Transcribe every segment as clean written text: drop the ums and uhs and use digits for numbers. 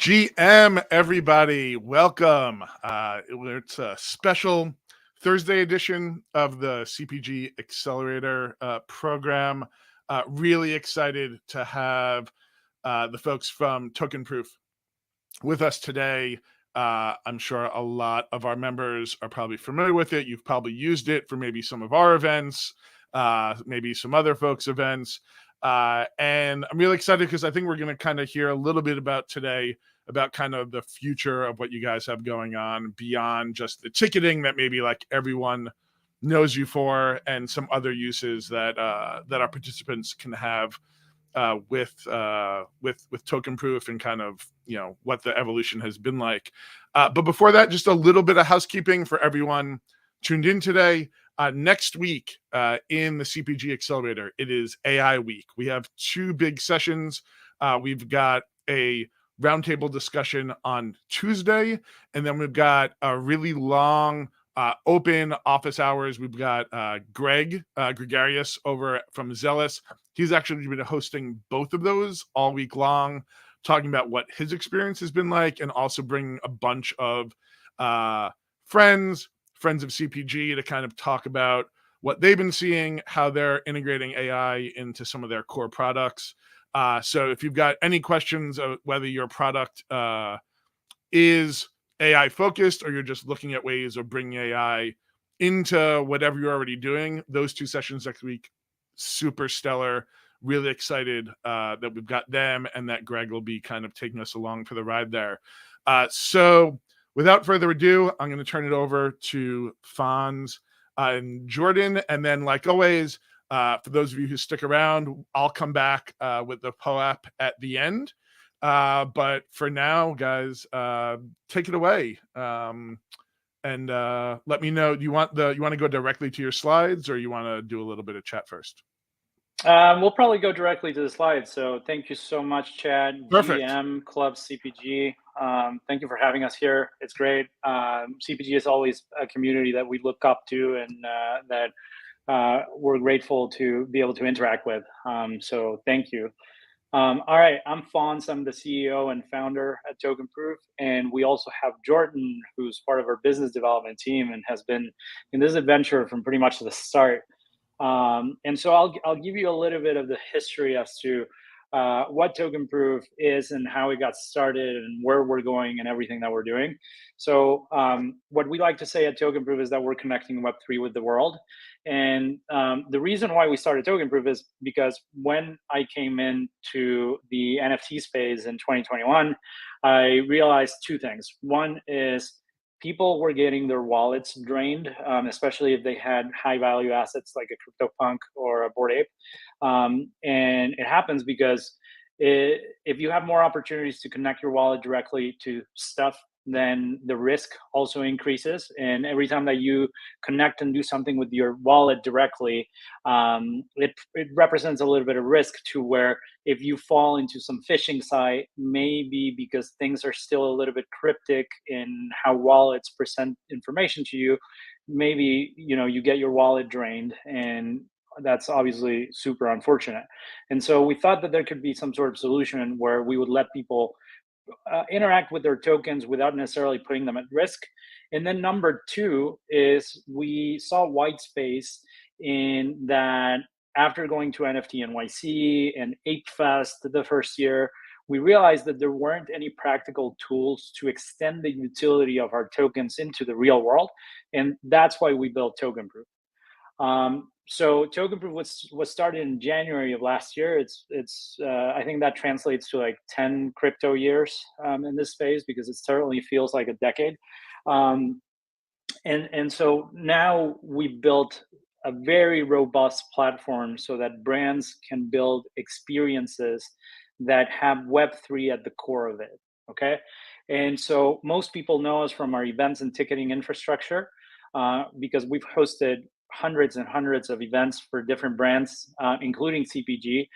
GM, everybody, welcome. It's a special Thursday edition of the CPG Accelerator program. Really excited to have the folks from Tokenproof with us today. I'm sure a lot of our members are probably familiar with it. You've probably used it for maybe some of our events, maybe some other folks' events. And I'm really excited because I think we're going to kind of hear a little bit about today about kind of the future of what you guys have going on beyond just the ticketing that maybe like everyone knows you for, and some other uses that that our participants can have with Tokenproof, and kind of what the evolution has been like. But before that, just a little bit of housekeeping for everyone tuned in today. Next week in the CPG Accelerator, it is AI Week. We have two big sessions. We've got a roundtable discussion on Tuesday, and then we've got a really long open office hours. We've got Greg Gregarious over from Zealous. He's actually been hosting both of those all week long, talking about what his experience has been like, and also bringing a bunch of friends of CPG to kind of talk about what they've been seeing, how they're integrating AI into some of their core products. So if you've got any questions of whether your product is AI focused, or you're just looking at ways of bringing AI into whatever you're already doing, those two sessions next week, super stellar. Really excited that we've got them, and that Greg will be kind of taking us along for the ride there. So without further ado, I'm going to turn it over to Fonz and Jordan. And then, like always, for those of you who stick around, I'll come back with the POAP at the end. But for now, guys, take it away. And let me know. You want to go directly to your slides, or you want to do a little bit of chat first? We'll probably go directly to the slides. So thank you so much, Chad. Perfect. GM Club CPG. Thank you for having us here. It's great. CPG is always a community that we look up to, and that we're grateful to be able to interact with. So thank you. All right, I'm Fonz. I'm the CEO and founder at Tokenproof, and we also have Jordan, who's part of our business development team and has been in this adventure from pretty much the start. And so I'll give you a little bit of the history as to what Tokenproof is and how it got started and where we're going and everything that we're doing. So what we like to say at Tokenproof is that we're connecting Web3 with the world. And the reason why we started Tokenproof is because when I came into the NFT space in 2021, I realized two things. One is people were getting their wallets drained, especially if they had high value assets like a CryptoPunk or a Bored Ape. And it happens because if you have more opportunities to connect your wallet directly to stuff, then the risk also increases. And every time that you connect and do something with your wallet directly, it represents a little bit of risk, to where if you fall into some phishing site, maybe because things are still a little bit cryptic in how wallets present information to you, maybe you get your wallet drained, and that's obviously super unfortunate. And so we thought that there could be some sort of solution where we would let people interact with their tokens without necessarily putting them at risk. And then number two is we saw white space in that after going to NFT NYC and Ape Fest the first year, we realized that there weren't any practical tools to extend the utility of our tokens into the real world. And that's why we built Tokenproof. So Tokenproof was started in January of last year. It's I think that translates to like 10 crypto years in this space, because it certainly feels like a decade. And so now we built a very robust platform so that brands can build experiences that have Web3 at the core of it. Okay. And so most people know us from our events and ticketing infrastructure, because we've hosted hundreds and hundreds of events for different brands, including CPG,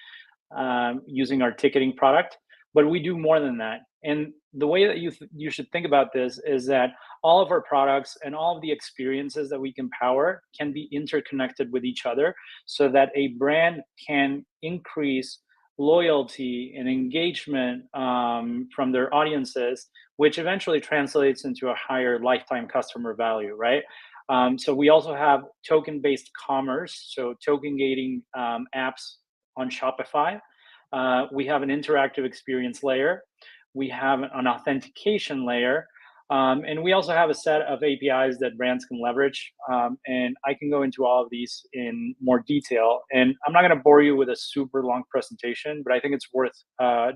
using our ticketing product. But we do more than that. And the way that you should think about this is that all of our products and all of the experiences that we can power can be interconnected with each other, so that a brand can increase loyalty and engagement from their audiences, which eventually translates into a higher lifetime customer value, right? So we also have token-based commerce, so token gating apps on Shopify. We have an interactive experience layer. We have an authentication layer. And we also have a set of APIs that brands can leverage. And I can go into all of these in more detail. And I'm not going to bore you with a super long presentation, but I think it's worth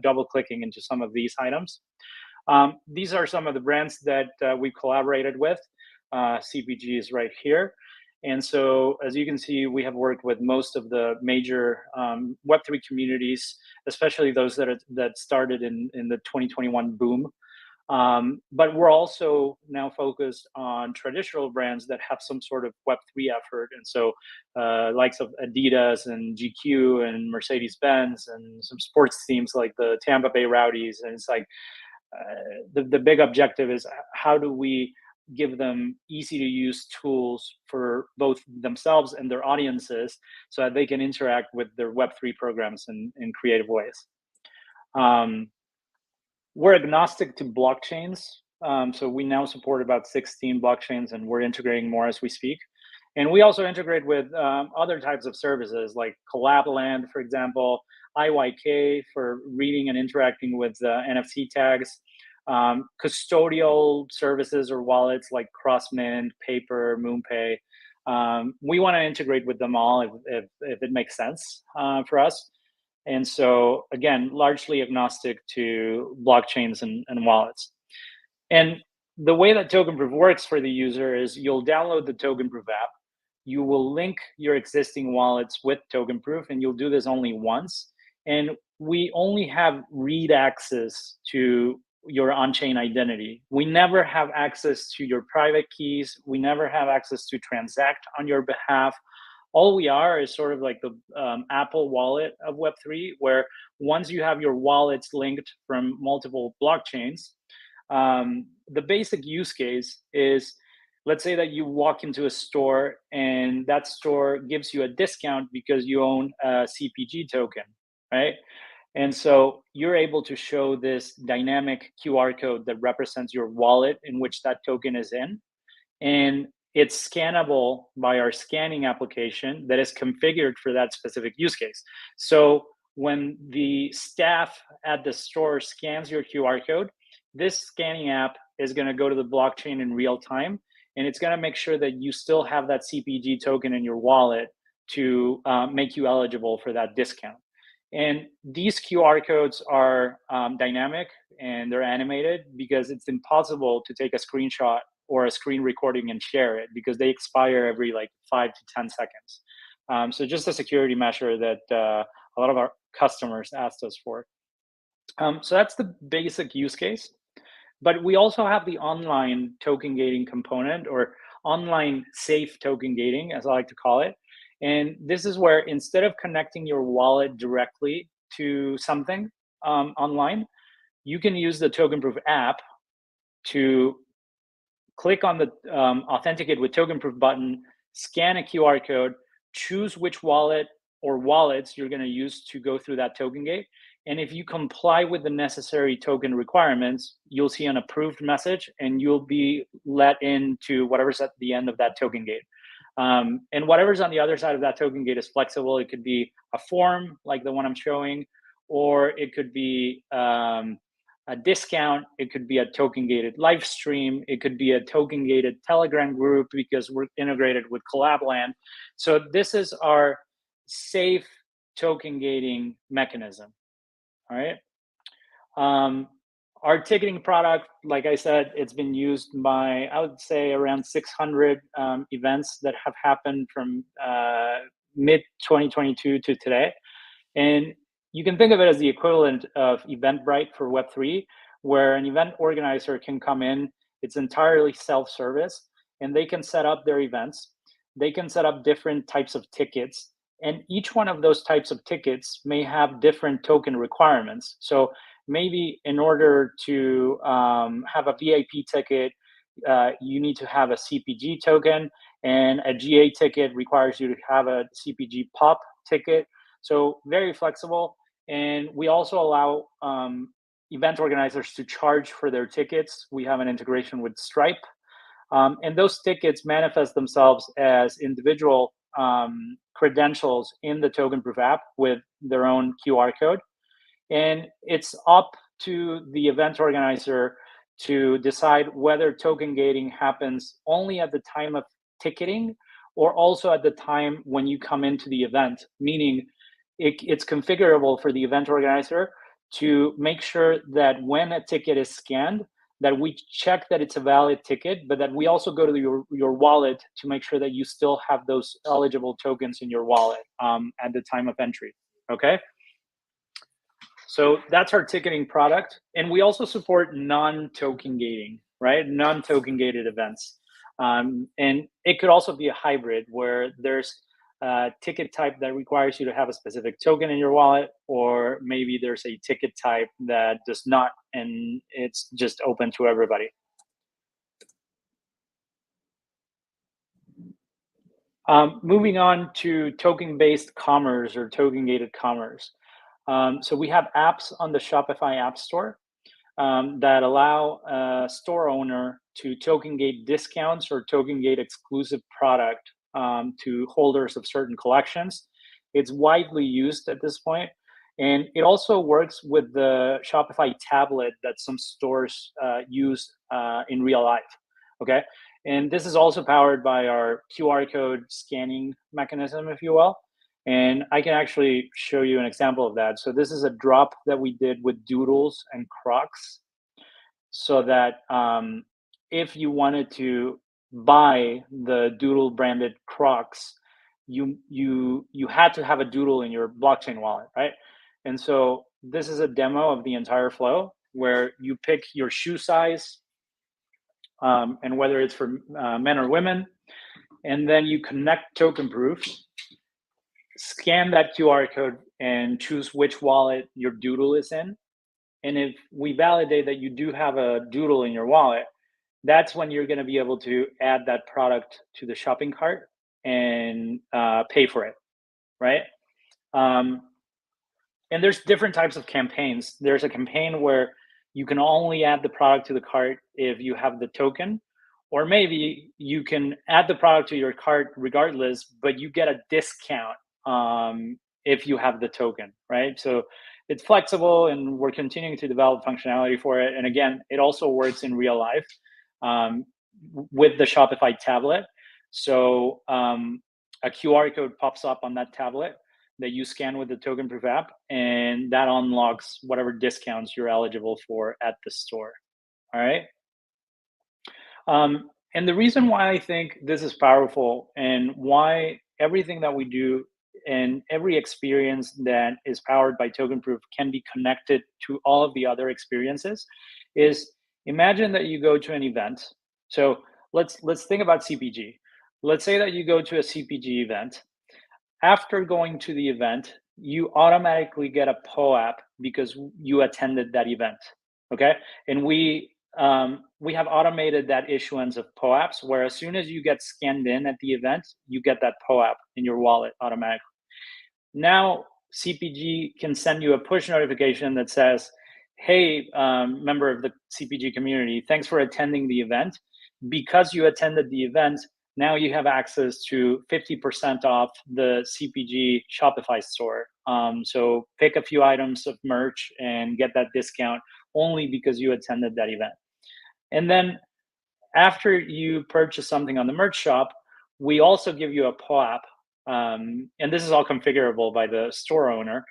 double clicking into some of these items. These are some of the brands that we collaborated with. CPG is right here. And so, as you can see, we have worked with most of the major Web3 communities, especially those that started in the 2021 boom. But we're also now focused on traditional brands that have some sort of Web3 effort. And so, likes of Adidas and GQ and Mercedes-Benz and some sports teams like the Tampa Bay Rowdies. And it's like the big objective is how do we give them easy to use tools for both themselves and their audiences so that they can interact with their Web3 programs in creative ways. We're agnostic to blockchains. So we now support about 16 blockchains and we're integrating more as we speak. And we also integrate with other types of services like Collabland, for example, IYK for reading and interacting with NFC tags, custodial services or wallets like Crossmint, Paper, MoonPay. We want to integrate with them all if it makes sense for us. And so, again, largely agnostic to blockchains and wallets. And the way that Tokenproof works for the user is you'll download the Tokenproof app. You will link your existing wallets with Tokenproof, and you'll do this only once. And we only have read access to your on-chain identity. We never have access to your private keys. We never have access to transact on your behalf. All we are is sort of like the Apple wallet of Web3, where once you have your wallets linked from multiple blockchains, the basic use case is, let's say that you walk into a store and that store gives you a discount because you own a CPG token, right? And so you're able to show this dynamic QR code that represents your wallet in which that token is in. And it's scannable by our scanning application that is configured for that specific use case. So when the staff at the store scans your QR code, this scanning app is going to go to the blockchain in real time. And it's going to make sure that you still have that CPG token in your wallet to make you eligible for that discount. And these QR codes are dynamic and they're animated because it's impossible to take a screenshot or a screen recording and share it because they expire every like 5 to 10 seconds. So just a security measure that a lot of our customers asked us for. So that's the basic use case. But we also have the online token gating component, or online safe token gating, as I like to call it. And this is where instead of connecting your wallet directly to something online, you can use the Tokenproof app to click on the Authenticate with Tokenproof button, scan a QR code, choose which wallet or wallets you're going to use to go through that token gate. And if you comply with the necessary token requirements, you'll see an approved message and you'll be let into whatever's at the end of that token gate. And whatever's on the other side of that token gate is flexible. It could be a form like the one I'm showing, or it could be a discount. It could be a token gated live stream. It could be a token gated Telegram group because we're integrated with Collabland. So this is our safe token gating mechanism. All right. Our ticketing product, like I said, it's been used by, I would say, around 600 events that have happened from mid 2022 to today. And you can think of it as the equivalent of Eventbrite for Web3, where an event organizer can come in, it's entirely self-service, and they can set up their events. They can set up different types of tickets. And each one of those types of tickets may have different token requirements. So maybe in order to have a VIP ticket, you need to have a CPG token, and a GA ticket requires you to have a CPG pop ticket. So very flexible. And we also allow event organizers to charge for their tickets. We have an integration with Stripe. And those tickets manifest themselves as individual credentials in the Tokenproof app with their own QR code. And it's up to the event organizer to decide whether token gating happens only at the time of ticketing or also at the time when you come into the event, meaning it's configurable for the event organizer to make sure that when a ticket is scanned, that we check that it's a valid ticket, but that we also go to your wallet to make sure that you still have those eligible tokens in your wallet at the time of entry. Okay. So that's our ticketing product. And we also support non-token gating, right? Non-token gated events. And it could also be a hybrid where there's a ticket type that requires you to have a specific token in your wallet, or maybe there's a ticket type that does not, and it's just open to everybody. Moving on to token-based commerce or token-gated commerce. So we have apps on the Shopify App Store that allow a store owner to token gate discounts or token gate exclusive product to holders of certain collections. It's widely used at this point, and it also works with the Shopify tablet that some stores use in real life. Okay, and this is also powered by our QR code scanning mechanism, if you will. And I can actually show you an example of that. So this is a drop that we did with Doodles and Crocs, so that if you wanted to buy the Doodle branded Crocs, you had to have a Doodle in your blockchain wallet, right? And so this is a demo of the entire flow where you pick your shoe size and whether it's for men or women, and then you connect Tokenproof, scan that QR code, and choose which wallet your Doodle is in. And if we validate that you do have a Doodle in your wallet, that's when you're going to be able to add that product to the shopping cart and pay for it, right? Um, and there's different types of campaigns. There's a campaign where you can only add the product to the cart if you have the token, or maybe you can add the product to your cart regardless, but you get a discount if you have the token, right? So it's flexible, and we're continuing to develop functionality for it. And again, it also works in real life with the Shopify tablet. So a QR code pops up on that tablet that you scan with the Tokenproof app, and that unlocks whatever discounts you're eligible for at the store. All right. And the reason why I think this is powerful and why everything that we do and every experience that is powered by Tokenproof can be connected to all of the other experiences is, imagine that you go to an event. So let's think about CPG. Let's say that you go to a CPG event. After going to the event, you automatically get a POAP because you attended that event. Okay, and we have automated that issuance of POAPs, where as soon as you get scanned in at the event, you get that POAP in your wallet automatically. Now CPG can send you a push notification that says, hey, member of the CPG community, thanks for attending the event. Because you attended the event, now you have access to 50% off the CPG Shopify store. So pick a few items of merch and get that discount only because you attended that event. And then after you purchase something on the merch shop, we also give you a POAP. And this is all configurable by the store owner.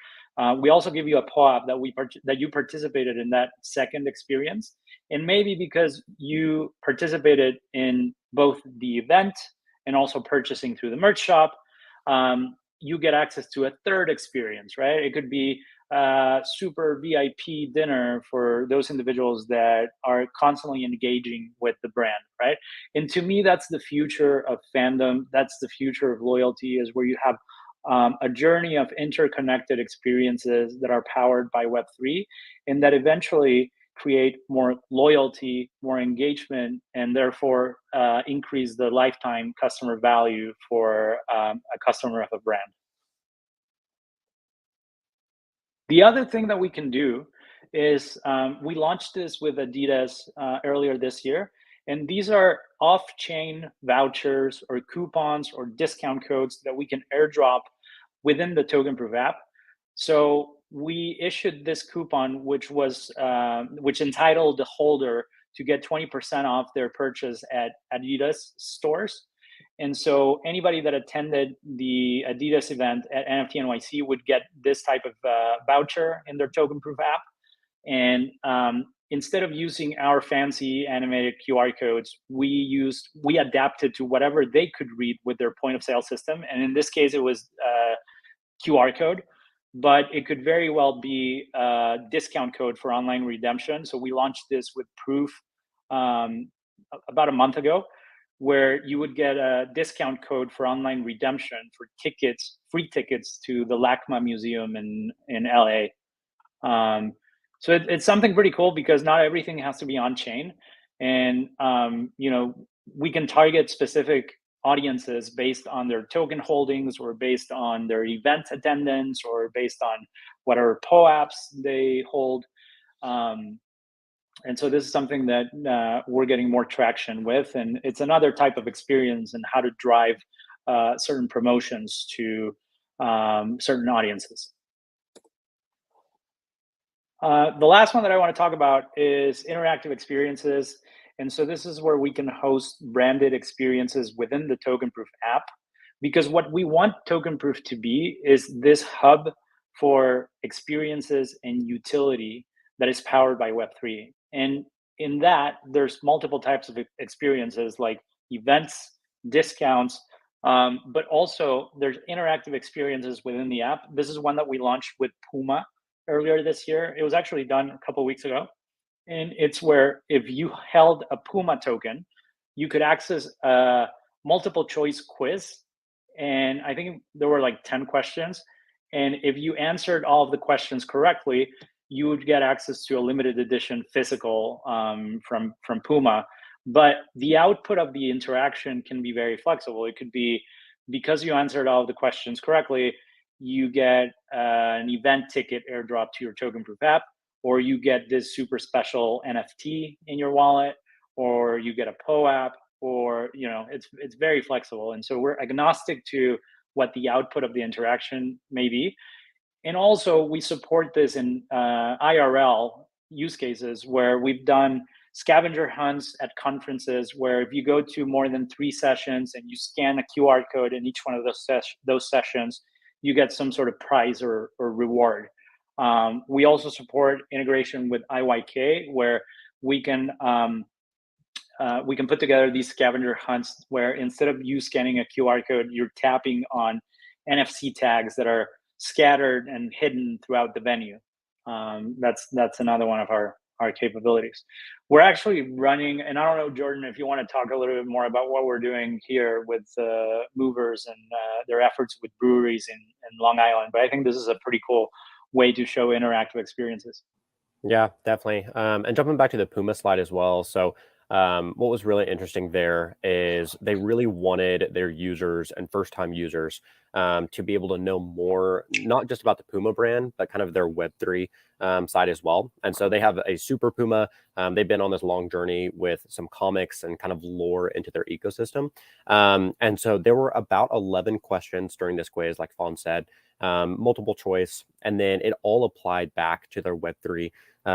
We also give you a POAP that you participated in that second experience. And maybe because you participated in both the event and also purchasing through the merch shop, you get access to a third experience, right? It could be a super VIP dinner for those individuals that are constantly engaging with the brand, right? And to me, that's the future of fandom. That's the future of loyalty, is where you have a journey of interconnected experiences that are powered by Web3, and that eventually create more loyalty, more engagement, and therefore increase the lifetime customer value for a customer of a brand. The other thing that we can do is we launched this with Adidas earlier this year, and these are off-chain vouchers or coupons or discount codes that we can airdrop within the Tokenproof app. So we issued this coupon, which entitled the holder to get 20% off their purchase at Adidas stores. And so anybody that attended the Adidas event at NFT NYC would get this type of voucher in their Tokenproof app. And instead of using our fancy animated QR codes, we adapted to whatever they could read with their point of sale system. And in this case, it was QR code, but it could very well be a discount code for online redemption. So we launched this with Proof about a month ago, where you would get a discount code for online redemption for free tickets to the LACMA Museum in LA. So it's something pretty cool because not everything has to be on chain, and we can target specific audiences based on their token holdings or based on their event attendance or based on whatever POAPs they hold. And so this is something that we're getting more traction with, and it's another type of experience and how to drive certain promotions to certain audiences. The last one that I want to talk about is interactive experiences. And so this is where we can host branded experiences within the Tokenproof app, because what we want Tokenproof to be is this hub for experiences and utility that is powered by Web3. And in that, there's multiple types of experiences like events, discounts, but also there's interactive experiences within the app. This is one that we launched with Puma earlier this year. It was actually done a couple of weeks ago. And it's where if you held a Puma token, you could access a multiple choice quiz. And I think there were like 10 questions. And if you answered all of the questions correctly, you would get access to a limited edition physical from Puma. But the output of the interaction can be very flexible. It could be because you answered all of the questions correctly, you get an event ticket airdrop to your Tokenproof app, or you get this super special NFT in your wallet, or you get a POAP, or it's very flexible. And so we're agnostic to what the output of the interaction may be. And also we support this in IRL use cases where we've done scavenger hunts at conferences where if you go to more than 3 sessions and you scan a QR code in each one of those sessions, you get some sort of prize or reward. We also support integration with IYK, where we can put together these scavenger hunts where instead of you scanning a QR code, you're tapping on NFC tags that are scattered and hidden throughout the venue. That's another one of our capabilities. We're actually running, and I don't know, Jordan, if you want to talk a little bit more about what we're doing here with Movers and their efforts with breweries in Long Island, but I think this is a pretty cool way to show interactive experiences. Yeah, definitely. And jumping back to the Puma slide as well. So what was really interesting there is they really wanted their users and first-time users to be able to know more, not just about the Puma brand, but kind of their Web3 side as well. And so they have a Super Puma. They've been on this long journey with some comics and kind of lore into their ecosystem. And so there were about 11 questions during this quiz, like Fonz said, multiple choice, and then it all applied back to their Web3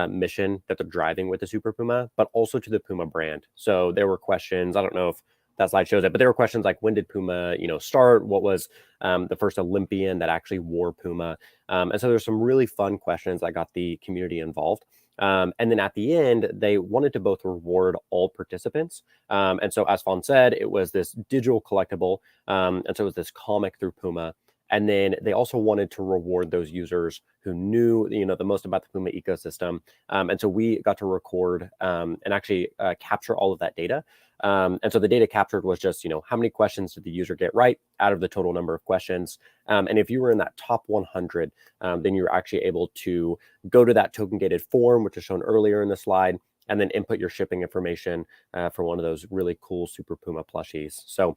mission that they're driving with the Super Puma, but also to the Puma brand. So there were questions, I don't know if that slide shows it, but there were questions like, when did Puma, start? What was the first Olympian that actually wore Puma? And so there's some really fun questions that got the community involved. And then at the end, they wanted to both reward all participants. And so as Fonz said, it was this digital collectible. And so it was this comic through Puma. And then they also wanted to reward those users who knew, the most about the Puma ecosystem. And so we got to record and actually capture all of that data. And so the data captured was just, how many questions did the user get right out of the total number of questions? And if you were in that top 100, then you're actually able to go to that token gated form, which is shown earlier in the slide, and then input your shipping information for one of those really cool Super Puma plushies. So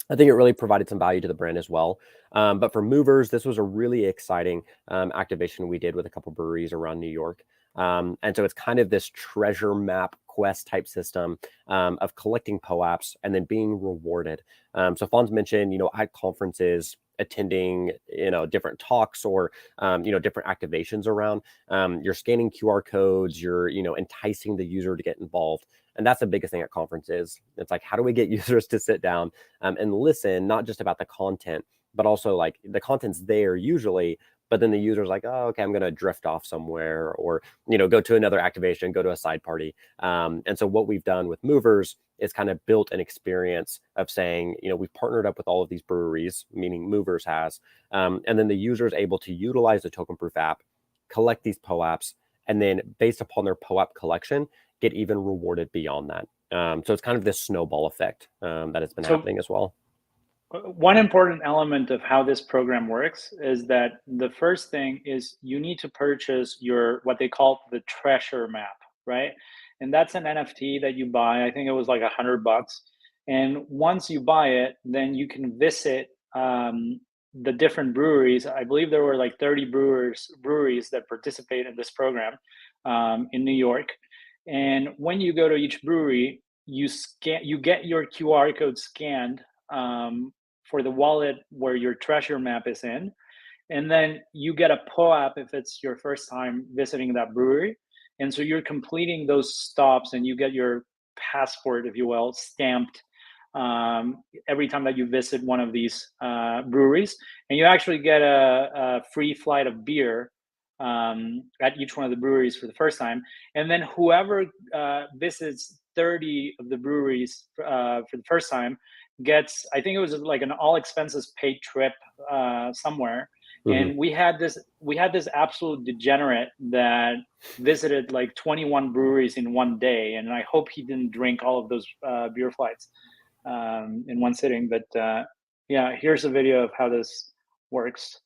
I think it really provided some value to the brand as well. But for movers, this was a really exciting activation we did with a couple breweries around New York. And so it's kind of this treasure map quest type system of collecting POAPs and then being rewarded. So Fonz mentioned, at conferences, attending, different talks or, different activations around. You're scanning QR codes, you're, enticing the user to get involved. And that's the biggest thing at conferences. It's like, how do we get users to sit down and listen, not just about the content, but also like the content's there usually, but then the user's like, oh, okay, I'm going to drift off somewhere or, go to another activation, go to a side party. And so what we've done with Movers is kind of built an experience of saying, we've partnered up with all of these breweries, meaning Movers has, and then the user is able to utilize the Tokenproof app, collect these POAPs, and then based upon their POAP collection, get even rewarded beyond that. So it's kind of this snowball effect that has been happening as well. One important element of how this program works is that the first thing is you need to purchase what they call the treasure map, right? And that's an NFT that you buy. I think it was like $100. And once you buy it, then you can visit the different breweries. I believe there were like 30 breweries that participate in this program in New York. And when you go to each brewery, you get your QR code scanned for the wallet where your treasure map is in. And then you get a POAP if it's your first time visiting that brewery. And so you're completing those stops and you get your passport, if you will, stamped every time that you visit one of these breweries. And you actually get a free flight of beer at each one of the breweries for the first time. And then whoever visits 30 of the breweries for the first time gets, I think it was like an all expenses paid trip somewhere. And we had this absolute degenerate that visited like 21 breweries in one day, and I hope he didn't drink all of those beer flights in one sitting. But yeah, here's a video of how this works.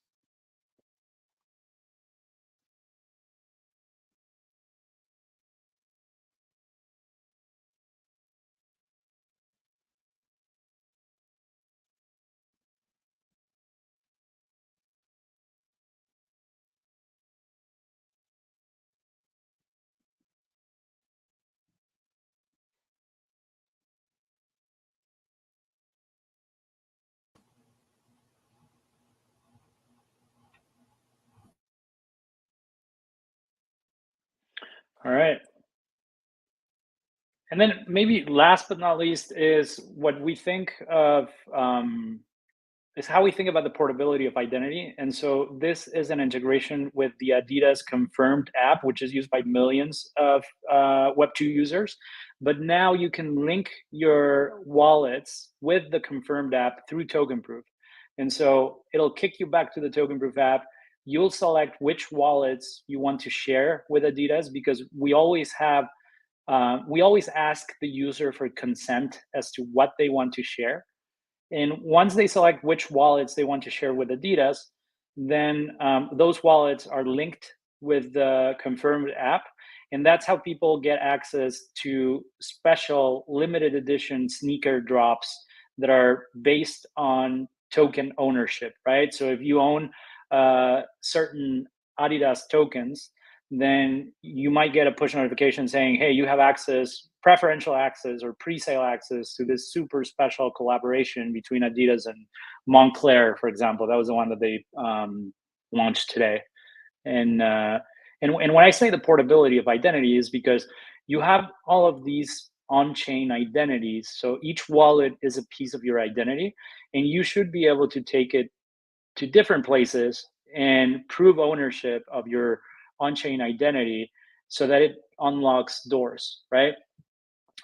All right. And then maybe last but not least is what we think of is how we think about the portability of identity. And so this is an integration with the Adidas Confirmed app, which is used by millions of Web2 users. But now you can link your wallets with the Confirmed app through Tokenproof. And so it'll kick you back to the Tokenproof app. You'll select which wallets you want to share with Adidas, because we always ask the user for consent as to what they want to share. And once they select which wallets they want to share with Adidas, then those wallets are linked with the Confirmed app. And that's how people get access to special limited edition sneaker drops that are based on token ownership, right? So if you own certain Adidas tokens, then you might get a push notification saying, hey, you have preferential access or pre-sale access to this super special collaboration between Adidas and Montclair, for example. That was the one that they launched today. And when I say the portability of identity is because you have all of these on-chain identities. So each wallet is a piece of your identity, and you should be able to take it to different places and prove ownership of your on-chain identity so that it unlocks doors, right?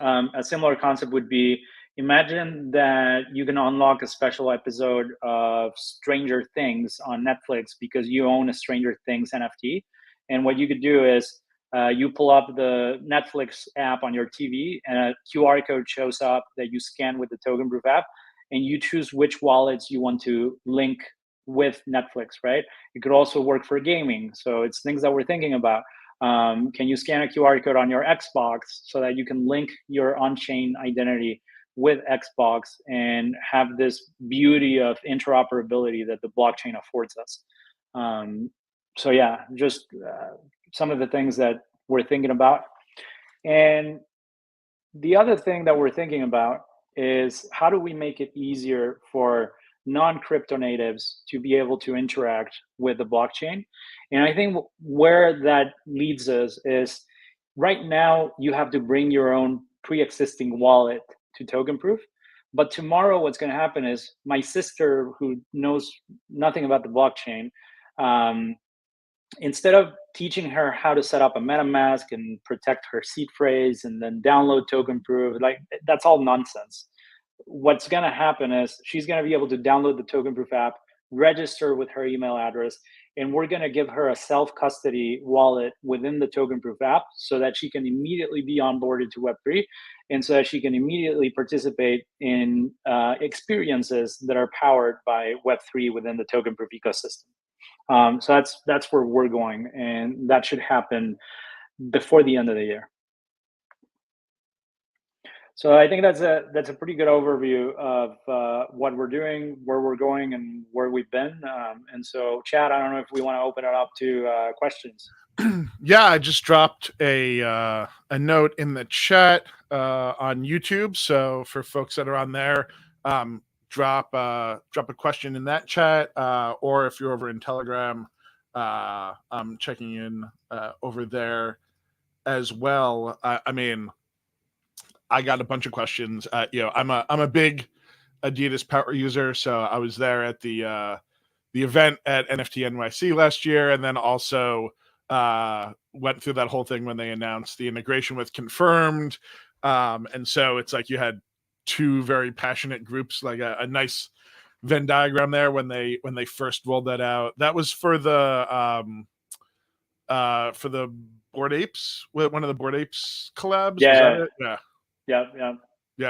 A similar concept would be, imagine that you can unlock a special episode of Stranger Things on Netflix because you own a Stranger Things NFT. And what you could do is you pull up the Netflix app on your TV and a QR code shows up that you scan with the Tokenproof app, and you choose which wallets you want to link with Netflix, right? It could also work for gaming. So it's things that we're thinking about. Can you scan a QR code on your Xbox so that you can link your on-chain identity with Xbox and have this beauty of interoperability that the blockchain affords us. So yeah, just some of the things that we're thinking about. And the other thing that we're thinking about is how do we make it easier for non-crypto natives to be able to interact with the blockchain? And I think where that leads us is right now you have to bring your own pre-existing wallet to Tokenproof. But tomorrow, what's going to happen is my sister, who knows nothing about the blockchain, instead of teaching her how to set up a MetaMask and protect her seed phrase and then download Tokenproof, like that's all nonsense. What's going to happen is she's going to be able to download the Tokenproof app, register with her email address, and we're going to give her a self-custody wallet within the Tokenproof app so that she can immediately be onboarded to Web3 and so that she can immediately participate in experiences that are powered by Web3 within the Tokenproof ecosystem. So that's where we're going, and that should happen before the end of the year. So I think that's a pretty good overview of what we're doing, where we're going, and where we've been. And so, Chad, I don't know if we want to open it up to questions. Yeah, I just dropped a note in the chat on YouTube. So for folks that are on there, drop a question in that chat, or if you're over in Telegram, I'm checking in over there as well. I mean, I got a bunch of questions. I'm a big Adidas power user, so I was there at the event at NFT NYC last year, and then also went through that whole thing when they announced the integration with Confirmed. And so it's like you had two very passionate groups, like a nice Venn diagram there when they first rolled that out. That was for the Bored Apes, one of the Bored Apes collabs. Yeah. Was that it? Yeah.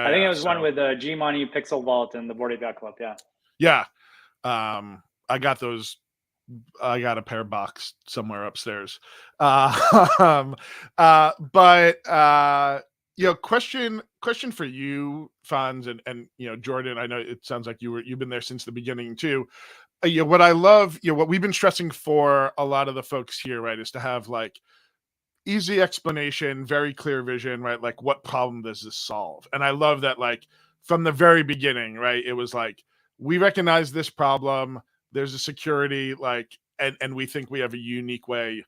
I think it was one with G Money, Pixel Vault, and the Bored Ape Yacht Club. Yeah. I got those. I got a pair box somewhere upstairs. But question for you, Fonz, and Jordan. I know it sounds like you've been there since the beginning too. What I love, what we've been stressing for a lot of the folks here, right, is to have like easy explanation, very clear vision, right? Like what problem does this solve? And I love that, like from the very beginning, right? It was like, we recognize this problem. There's a security, like, and we think we have a unique way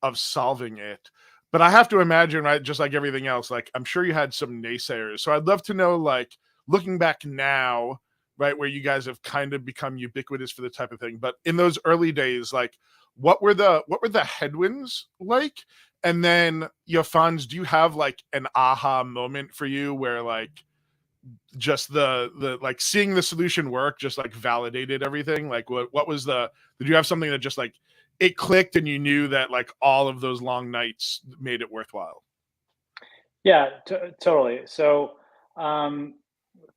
of solving it. But I have to imagine, right, just like everything else, like I'm sure you had some naysayers. So I'd love to know, like, looking back now, right, where you guys have kind of become ubiquitous for the type of thing. But in those early days, like, what were the headwinds like? And then, Fonz, do you have like an aha moment for you where like just the like seeing the solution work just like validated everything? Like what was did you have something that just like it clicked and you knew that like all of those long nights made it worthwhile? Yeah, totally. So a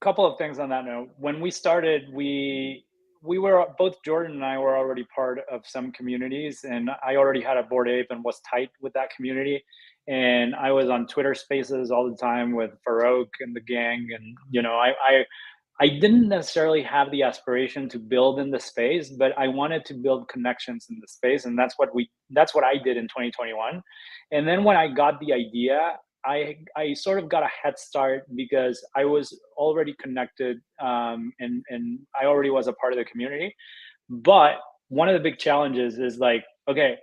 couple of things on that note. When we started, we were, both Jordan and I were already part of some communities, and I already had a Bored Ape and was tight with that community. And I was on Twitter Spaces all the time with Farouk and the gang, and I didn't necessarily have the aspiration to build in the space, but I wanted to build connections in the space, and that's what I did in 2021. And then when I got the idea, I sort of got a head start because I was already connected, and I already was a part of the community. But one of the big challenges is like, okay,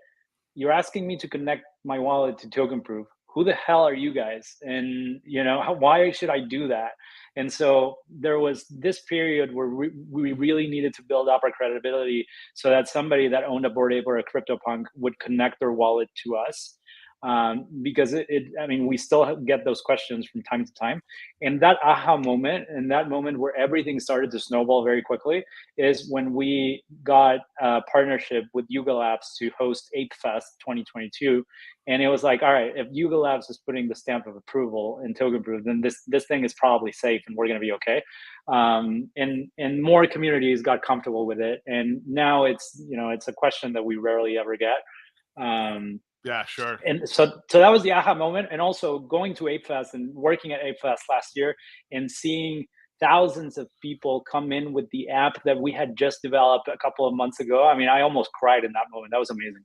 you're asking me to connect my wallet to Tokenproof. Who the hell are you guys? And why should I do that? And so there was this period where we really needed to build up our credibility so that somebody that owned a Bored Ape or a CryptoPunk would connect their wallet to us. Because we still get those questions from time to time. And that aha moment, and that moment where everything started to snowball very quickly, is when we got a partnership with Yuga Labs to host Ape Fest 2022. And it was like, all right, if Yuga Labs is putting the stamp of approval in Tokenproof, then this thing is probably safe and we're going to be okay. And more communities got comfortable with it. And now it's a question that we rarely ever get. Yeah, sure. And so that was the aha moment. And also going to ApeFest and working at ApeFest last year and seeing thousands of people come in with the app that we had just developed a couple of months ago. I mean, I almost cried in that moment. That was amazing.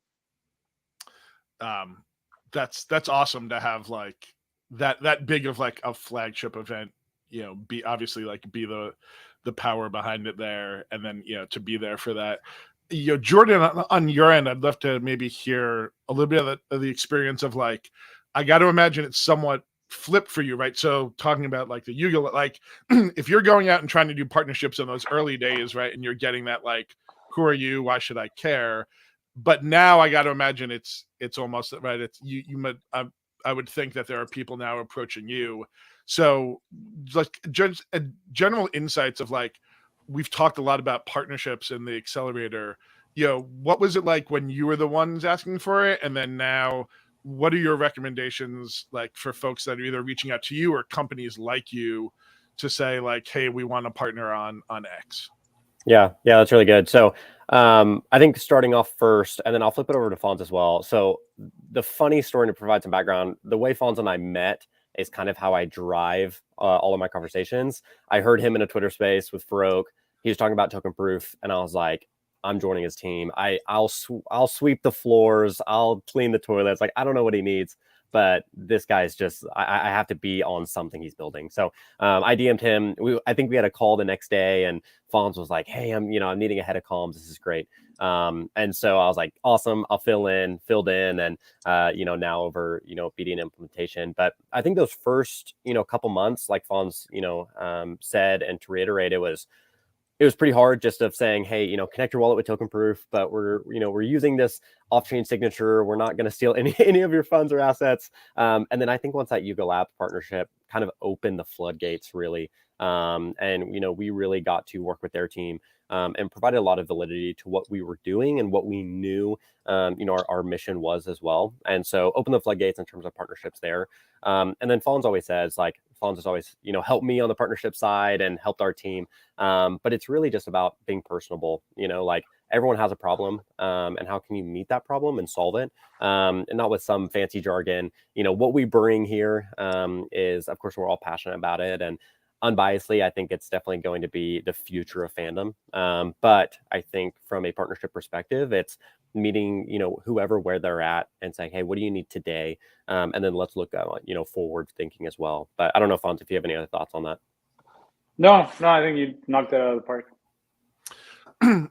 That's awesome to have like that big of like a flagship event, you know, be obviously like be the power behind it there, and then, you know, to be there for that. You know, Jordan, on your end, I'd love to maybe hear a little bit of the experience of like, I got to imagine it's somewhat flipped for you, right? So talking about like the Yuga, like if you're going out and trying to do partnerships in those early days, right, and you're getting that like, who are you? Why should I care? But now I got to imagine it's almost right. It's you. I would think that there are people now approaching you. So like general insights of like, we've talked a lot about partnerships in the accelerator. You know, what was it like when you were the ones asking for it? And then now, what are your recommendations like for folks that are either reaching out to you or companies like you to say like, hey, we want to partner on X? Yeah, that's really good. So I think starting off first, and then I'll flip it over to Fonz as well. So the funny story, to provide some background, the way Fonz and I met is kind of how I drive all of my conversations. I heard him in a Twitter space with Farouk. He was talking about Tokenproof, and I was like, I'm joining his team. I'll sweep the floors. I'll clean the toilets. Like, I don't know what he needs, but this guy's just, I have to be on something he's building. So I DM'd him. I think we had a call the next day, and Fonz was like, hey, I'm needing a head of comms. This is great. And so I was like, awesome. I'll filled in, and now over, BD and implementation. But I think those first, couple months, like Fonz, said, and to reiterate, it was pretty hard just of saying, hey, connect your wallet with Tokenproof, but we're using this off-chain signature. We're not going to steal any of your funds or assets. And then I think once that Yuga Labs partnership kind of opened the floodgates, really, and we really got to work with their team and provided a lot of validity to what we were doing and what we knew, our mission was as well. And so open the floodgates in terms of partnerships there. And then Fonz always says, like, Fonz has always, helped me on the partnership side and helped our team. But it's really just about being personable, like everyone has a problem, and how can you meet that problem and solve it? And not with some fancy jargon. What we bring here is, of course, we're all passionate about it. And unbiasedly, I think it's definitely going to be the future of fandom. But I think from a partnership perspective, it's meeting, whoever where they're at and saying, hey, what do you need today? And then let's look at, forward thinking as well. But I don't know, Fonz, if you have any other thoughts on that. No, I think you knocked it out of the park.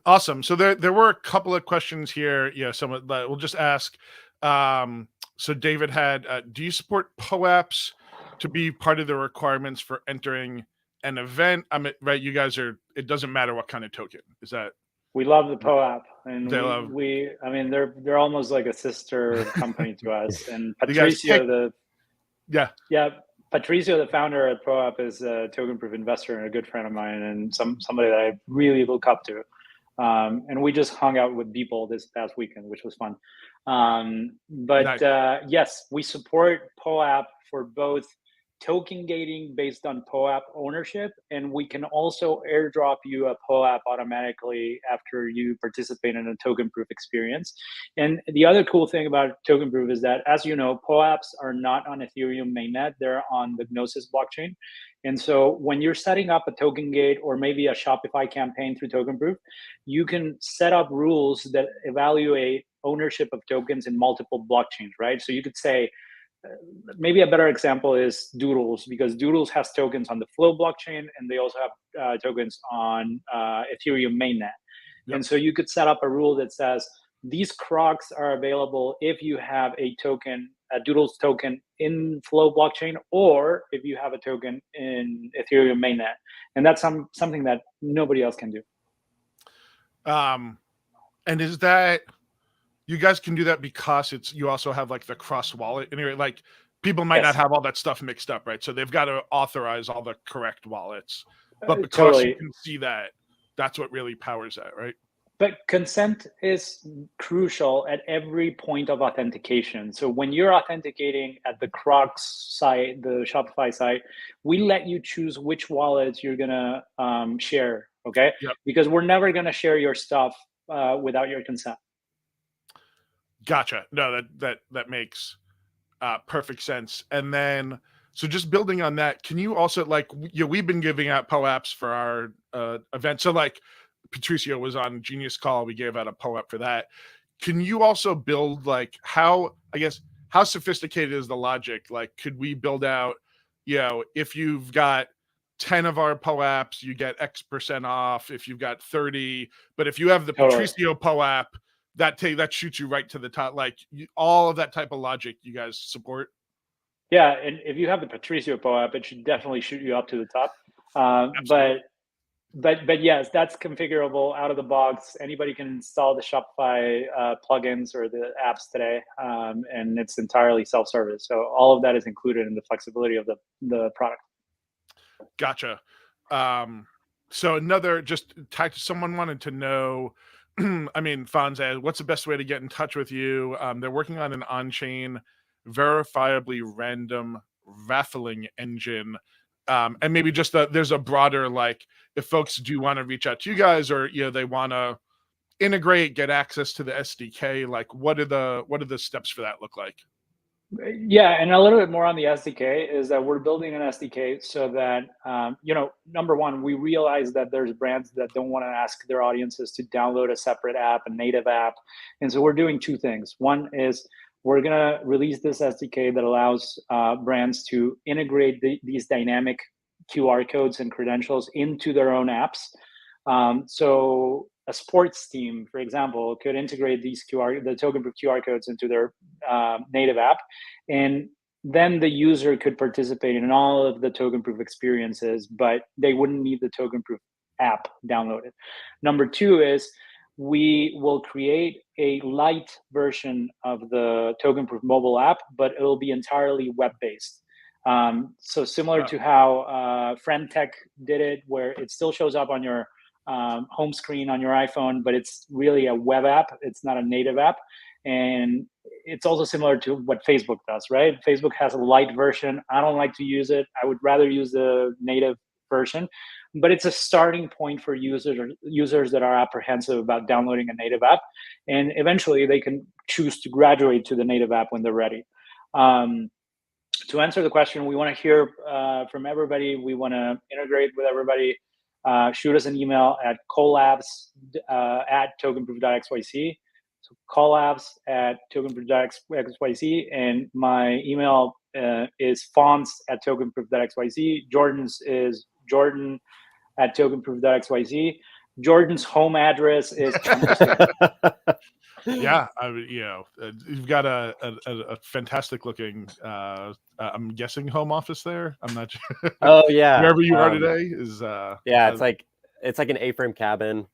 Awesome. So there were a couple of questions here. Someone we'll just ask. So David had, do you support POAPs to be part of the requirements for entering an event? I mean, right, you guys are, it doesn't matter what kind of token. Is that? We love the POAP, and I mean, they're almost like a sister company to us. And Patricio, Patricio, the founder at POAP, is a Tokenproof investor and a good friend of mine, and somebody that I really look up to. And we just hung out with people this past weekend, which was fun. Nice. Yes, we support POAP for both token gating based on POAP ownership, and we can also airdrop you a POAP automatically after you participate in a Tokenproof experience. And the other cool thing about Tokenproof is that, as you know, POAPs are not on Ethereum mainnet, they're on the Gnosis blockchain. And so when you're setting up a token gate or maybe a Shopify campaign through Tokenproof, you can set up rules that evaluate ownership of tokens in multiple blockchains, right? So you could say, maybe a better example is Doodles, because Doodles has tokens on the Flow blockchain, and they also have tokens on Ethereum mainnet. Yep. And so you could set up a rule that says these crocs are available if you have a Doodles token in Flow blockchain, or if you have a token in Ethereum mainnet. And that's something that nobody else can do. And is that, you guys can do that because you also have like the cross wallet, and like people might not have all that stuff mixed up, right? So they've got to authorize all the correct wallets, but because you can see that, that's what really powers that, right? But consent is crucial at every point of authentication. So when you're authenticating at the Crocs site, the Shopify site, we let you choose which wallets you're gonna share, okay? Yep. Because we're never gonna share your stuff without your consent. Gotcha. No, that makes perfect sense. And then, so just building on that, can you also we've been giving out POAPs for our event. So like Patricio was on Genius Call, we gave out a POAP for that. Can you also build like how sophisticated is the logic? Like, could we build out, if you've got 10 of our POAPs, you get X% off. If you've got 30, but if you have the Patricio POAP, that shoots you right to the top. Like all of that type of logic, you guys support. Yeah, and if you have the Patricio POAP, it should definitely shoot you up to the top. But yes, that's configurable out of the box. Anybody can install the Shopify plugins or the apps today, and it's entirely self-service. So all of that is included in the flexibility of the product. Gotcha. So someone wanted to know, I mean, Fonz, what's the best way to get in touch with you? They're working on an on-chain verifiably random raffling engine. And maybe just there's a broader, like, if folks do want to reach out to you guys, or they want to integrate, get access to the SDK, like what are the steps for that look like? Yeah, and a little bit more on the SDK is that we're building an SDK so that number one, we realize that there's brands that don't want to ask their audiences to download a separate app, a native app, and so we're doing two things. One is we're going to release this SDK that allows brands to integrate these dynamic QR codes and credentials into their own apps. So a sports team, for example, could integrate the Tokenproof QR codes into their native app, and then the user could participate in all of the Tokenproof experiences, but they wouldn't need the Tokenproof app downloaded. Number two is we will create a light version of the Tokenproof mobile app, but it will be entirely web-based. So similar to how FriendTech did it, where it still shows up on your home screen on your iPhone, but it's really a web app. It's not a native app. And it's also similar to what Facebook does, right? Facebook has a light version. I don't like to use it. I would rather use the native version, but it's a starting point for users that are apprehensive about downloading a native app. And eventually they can choose to graduate to the native app when they're ready. To answer the question, we want to hear from everybody. We want to integrate with everybody. Shoot us an email at collabs at tokenproof.xyz. So collabs at tokenproof.xyz, and my email is fonz at tokenproof.xyz. Jordan's is jordan at tokenproof.xyz. Jordan's home address is Yeah, you've got a fantastic looking, I'm guessing home office there. I'm not sure. Oh yeah, wherever you are today is it's like an A-frame cabin.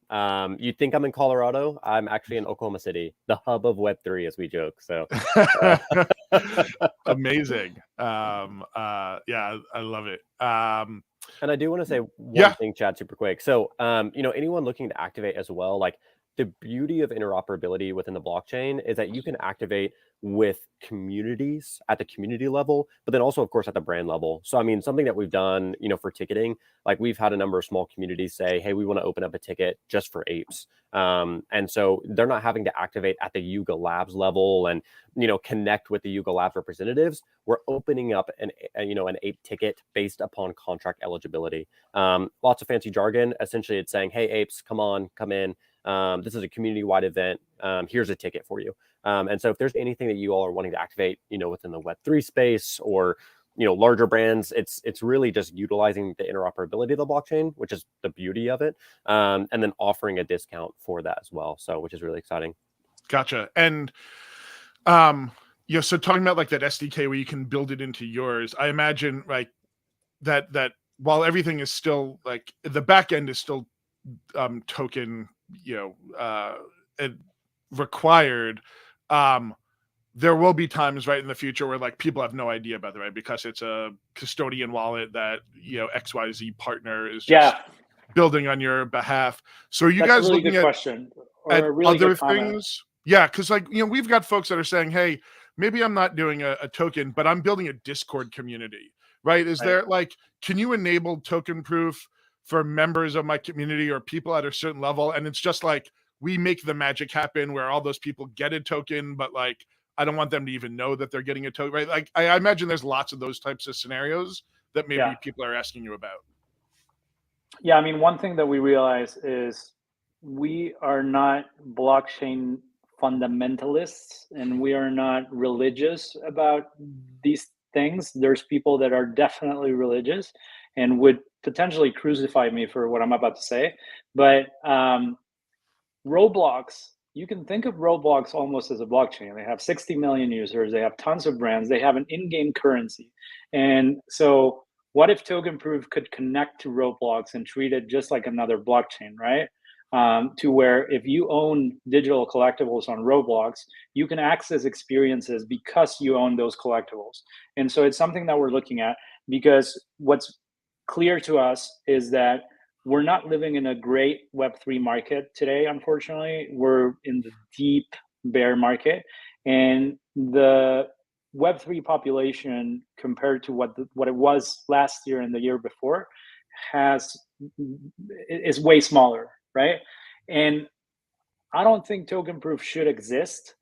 You'd think I'm in Colorado. I'm actually in Oklahoma City, the hub of Web3, as we joke. So amazing. Yeah, I love it. And I do want to say one thing, Chad, super quick. So anyone looking to activate as well, like, the beauty of interoperability within the blockchain is that you can activate with communities at the community level, but then also, of course, at the brand level. So, I mean, something that we've done, for ticketing, like we've had a number of small communities say, hey, we want to open up a ticket just for apes. And so they're not having to activate at the Yuga Labs level and, connect with the Yuga Labs representatives. We're opening up an ape ticket based upon contract eligibility. Lots of fancy jargon. Essentially, it's saying, hey, apes, come in. This is a community-wide event. Here's a ticket for you. And so if there's anything that you all are wanting to activate, within the Web3 space or, larger brands, it's really just utilizing the interoperability of the blockchain, which is the beauty of it. And then offering a discount for that as well. So, which is really exciting. Gotcha. And, so talking about like that SDK where you can build it into yours, I imagine like that while everything is still like the back end is still token required, there will be times right in the future where like people have no idea about it, right? Because it's a custodian wallet that XYZ partner is just building on your behalf. So are you guys really looking at really other things? Yeah, because like we've got folks that are saying, hey, maybe I'm not doing a token, but I'm building a Discord community, right? There like, can you enable Tokenproof for members of my community or people at a certain level? And it's just like we make the magic happen where all those people get a token, but like I don't want them to even know that they're getting a token, right? Like I imagine there's lots of those types of scenarios that maybe people are asking you about. Yeah, I mean, one thing that we realize is we are not blockchain fundamentalists and we are not religious about these things. There's people that are definitely religious and would potentially crucify me for what I'm about to say. But Roblox, you can think of Roblox almost as a blockchain. They have 60 million users, they have tons of brands, they have an in-game currency. And so what if Tokenproof could connect to Roblox and treat it just like another blockchain, right? To where if you own digital collectibles on Roblox, you can access experiences because you own those collectibles. And so it's something that we're looking at, because what's clear to us is that we're not living in a great Web3 market today, unfortunately. We're in the deep bear market. And the Web3 population compared to what it was last year and the year before is way smaller, right? And I don't think Tokenproof should exist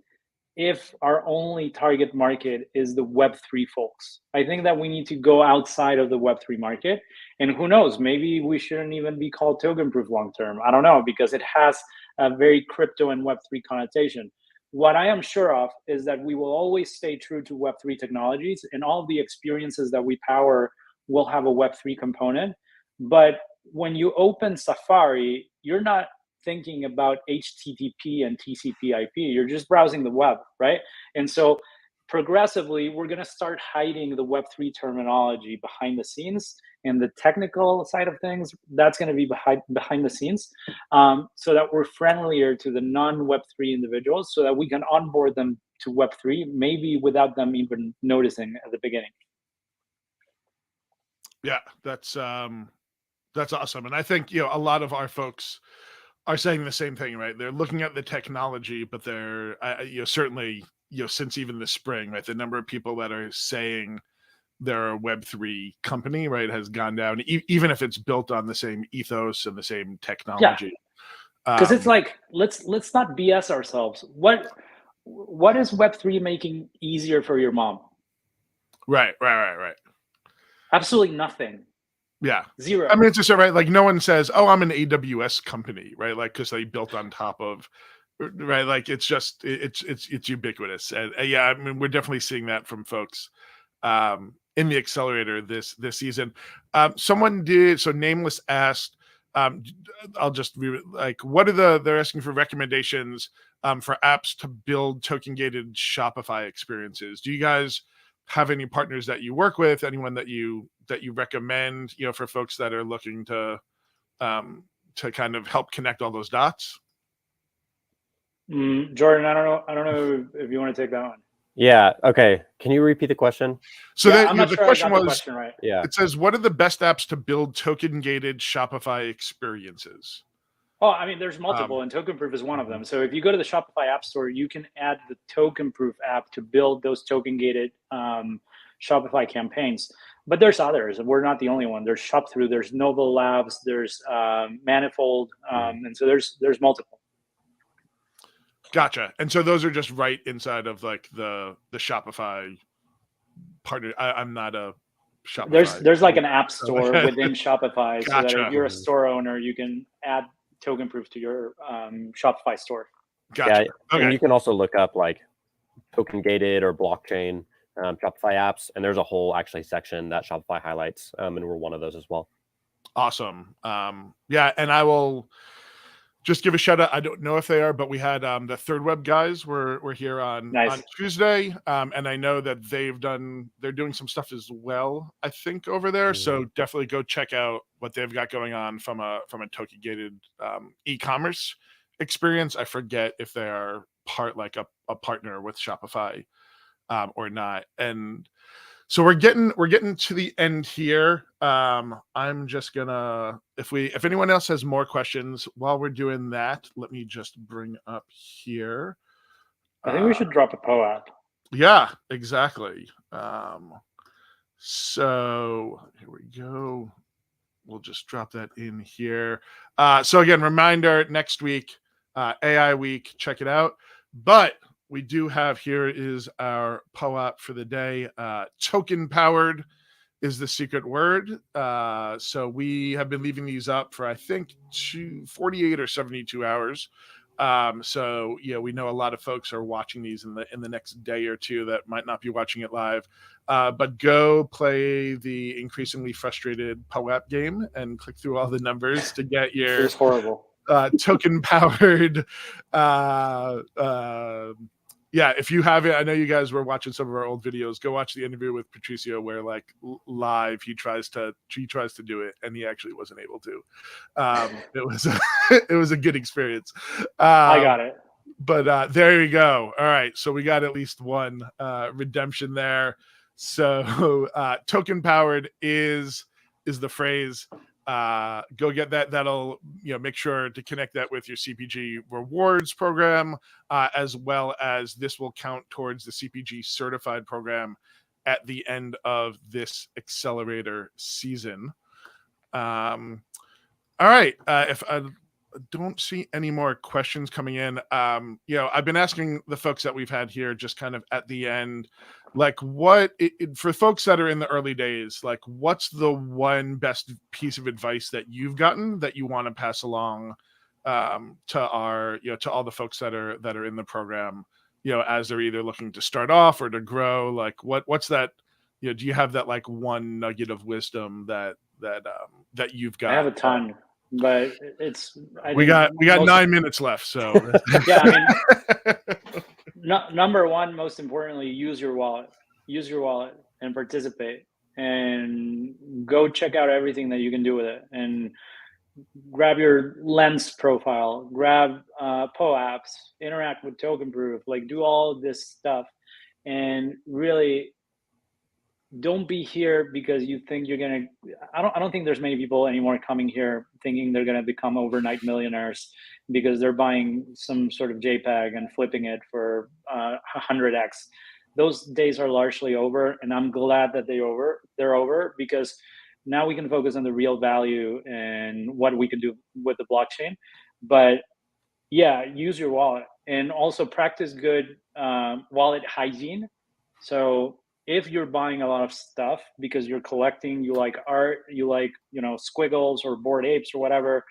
if our only target market is the Web3 folks. I think that we need to go outside of the Web3 market. And who knows, maybe we shouldn't even be called Tokenproof long term. I don't know, because it has a very crypto and Web3 connotation. What I am sure of is that we will always stay true to Web3 technologies, and all of the experiences that we power will have a Web3 component. But when you open Safari, you're not thinking about HTTP and TCP/IP. You're just browsing the web, right? And so progressively, we're going to start hiding the Web3 terminology behind the scenes, and the technical side of things, that's going to be behind the scenes, so that we're friendlier to the non-Web3 individuals, so that we can onboard them to Web3, maybe without them even noticing at the beginning. Yeah, that's awesome. And I think, a lot of our folks are saying the same thing, right? They're looking at the technology, but they're, certainly, since even the spring, right, the number of people that are saying they're a Web3 company, right, has gone down, even if it's built on the same ethos and the same technology. Because it's like, let's not BS ourselves. What is Web3 making easier for your mom? Right. Absolutely nothing. Yeah. Zero. I mean, it's just right. Like no one says, "Oh, I'm an AWS company," right? Like because they built on top of, right? Like it's just it's ubiquitous, and yeah, I mean, we're definitely seeing that from folks in the accelerator this season. Someone did so. Nameless asked. I'll just what are they're asking for recommendations for apps to build token gated Shopify experiences. Do you guys have any partners that you work with? Anyone that you recommend, for folks that are looking to kind of help connect all those dots? Jordan, I don't know if you want to take that one. Yeah. Okay. Can you repeat the question? So I'm not the sure question I got was, the question right. Yeah. It says, what are the best apps to build token gated Shopify experiences? Oh, I mean, there's multiple, and Tokenproof is one of them. So if you go to the Shopify App Store, you can add the Tokenproof app to build those token-gated Shopify campaigns. But there's others. We're not the only one. There's ShopThrough, there's Noble Labs, there's Manifold, and so there's multiple. Gotcha. And so those are just right inside of like the Shopify partner. I'm not a Shopify. There's like an app store within Shopify, so that if you're a store owner, you can add Tokenproof to your Shopify store. Gotcha. Yeah, and you can also look up like token gated or blockchain Shopify apps, and there's a whole section that Shopify highlights, and we're one of those as well. Awesome. Yeah, and I will just give a shout out. I don't know if they are, but we had the Third Web guys were here on Tuesday, and I know that they're doing some stuff as well, I think, over there. So definitely go check out what they've got going on from a token gated e-commerce experience. I forget if they are a partner with Shopify or not. And so we're getting to the end here. I'm just gonna, if anyone else has more questions while we're doing that, let me just bring up here. I think we should drop a PO app. Yeah, exactly. So here we go. We'll just drop that in here. So again, reminder, next week, AI week. Check it out. But we do have, here is our POAP for the day. Token powered is the secret word. So we have been leaving these up for, I think, 48 or 72 hours. So we know a lot of folks are watching these in the next day or two that might not be watching it live. But go play the increasingly frustrated POAP game and click through all the numbers to get your It was horrible. Token powered. If you have it, I know you guys were watching some of our old videos. Go watch the interview with Patricio where, like, live he tries to do it and he actually wasn't able to. It was a good experience. I got it. But there you go. All right, so we got at least one redemption there. So token powered is the phrase. Go get that. That'll make sure to connect that with your CPG rewards program, as well as this will count towards the CPG certified program at the end of this accelerator season. All right. If I don't see any more questions coming in, I've been asking the folks that we've had here just kind of at the end, like, for folks that are in the early days, like, what's the one best piece of advice that you've gotten that you want to pass along to our, to all the folks that are in the program, as they're either looking to start off or to grow? Like, what's that? Do you have that, like, one nugget of wisdom that you've got? I have a ton, but we got 9 minutes left, so yeah. I mean, number one, most importantly, use your wallet and participate, and go check out everything that you can do with it, and grab your lens profile, grab POAPs, interact with Tokenproof, like, do all this stuff, and really don't be here because you think you're gonna. I don't think there's many people anymore coming here thinking they're gonna become overnight millionaires because they're buying some sort of JPEG and flipping it for 100x. Those days are largely over, and I'm glad that they're over, because now we can focus on the real value and what we can do with the blockchain. But yeah, use your wallet, and also practice good wallet hygiene. So if you're buying a lot of stuff because you're collecting, you like art, you like, squiggles or Bored Apes or whatever,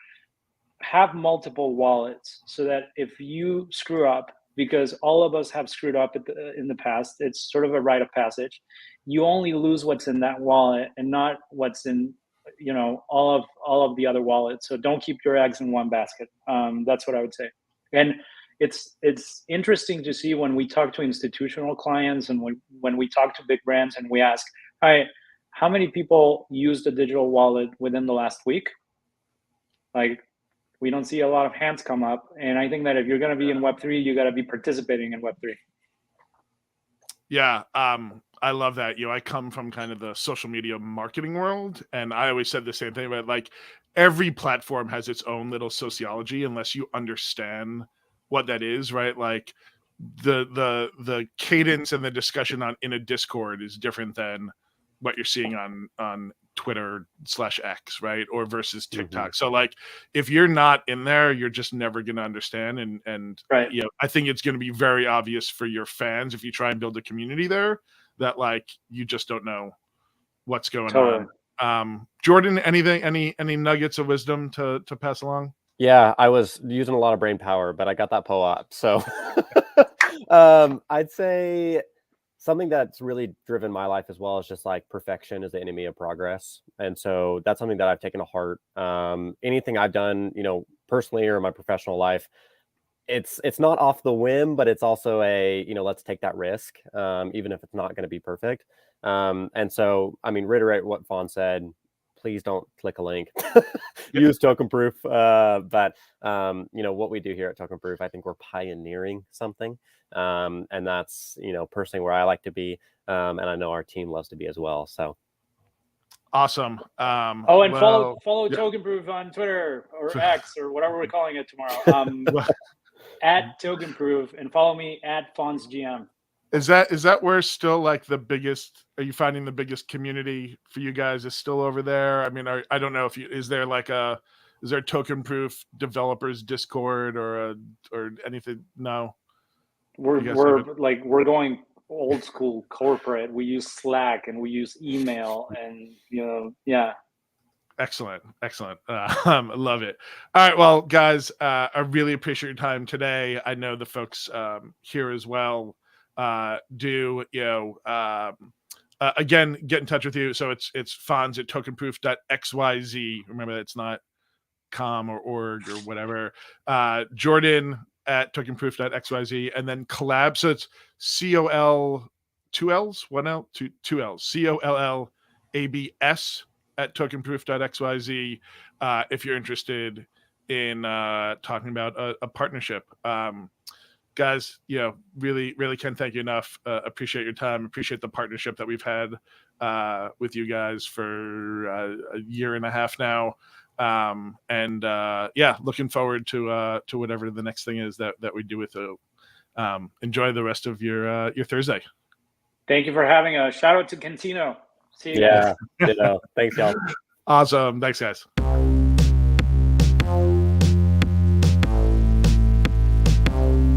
have multiple wallets so that if you screw up, because all of us have screwed up in the past, it's sort of a rite of passage. You only lose what's in that wallet and not what's in, all of the other wallets. So don't keep your eggs in one basket. That's what I would say. And it's interesting to see when we talk to institutional clients and when we talk to big brands and we ask, all right, how many people used a digital wallet within the last week? Like, we don't see a lot of hands come up. And I think that if you're going to be in Web3, you got to be participating in Web3. Yeah. I love that. I come from kind of the social media marketing world, and I always said the same thing, but, like, every platform has its own little sociology unless you understand what that is, right? Like, the cadence and the discussion in a Discord is different than what you're seeing on Twitter/X, right? Or versus TikTok. Mm-hmm. So, like, if you're not in there, you're just never going to understand. And right. I think it's going to be very obvious for your fans if you try and build a community there that, like, you just don't know what's going on. Jordan, any nuggets of wisdom to pass along? Yeah, I was using a lot of brain power, but I got that POAP. So I'd say something that's really driven my life as well is just, like, perfection is the enemy of progress. And so that's something that I've taken to heart. Anything I've done, personally or in my professional life, it's not off the whim, but it's also let's take that risk, even if it's not going to be perfect. And so, I mean, reiterate what Fonz said. Please don't click a link. Use Tokenproof. But what we do here at Tokenproof, I think we're pioneering something. And that's, personally where I like to be. And I know our team loves to be as well. So awesome. Follow Tokenproof on Twitter or X or whatever we're calling it tomorrow. At Tokenproof, and follow me at Fonz GM. Is that where still, like, the biggest? Are you finding the biggest community for you guys is still over there? I mean, I don't know if is there like a is there a Tokenproof developers Discord or anything? No. We're going old school corporate. We use Slack and we use email, and yeah. Excellent. I love it. All right, well, guys, I really appreciate your time today. I know the folks here as well do. Again, get in touch with you. So it's Fonz at tokenproof.xyz. Remember, it's not com or org or whatever. Jordan at tokenproof.xyz, and then collab. So it's COL, 2 L's, 1 L, 2 L's, COLLABS at tokenproof.xyz if you're interested in talking about a partnership. Guys, really can't thank you enough. Appreciate your time. Appreciate the partnership that we've had with you guys for a year and a half now. Looking forward to whatever the next thing is that we do with it. Enjoy the rest of your Thursday. Thank you for having us. Shout out to Cantino. See you guys. Thanks, y'all. Awesome. Thanks, guys.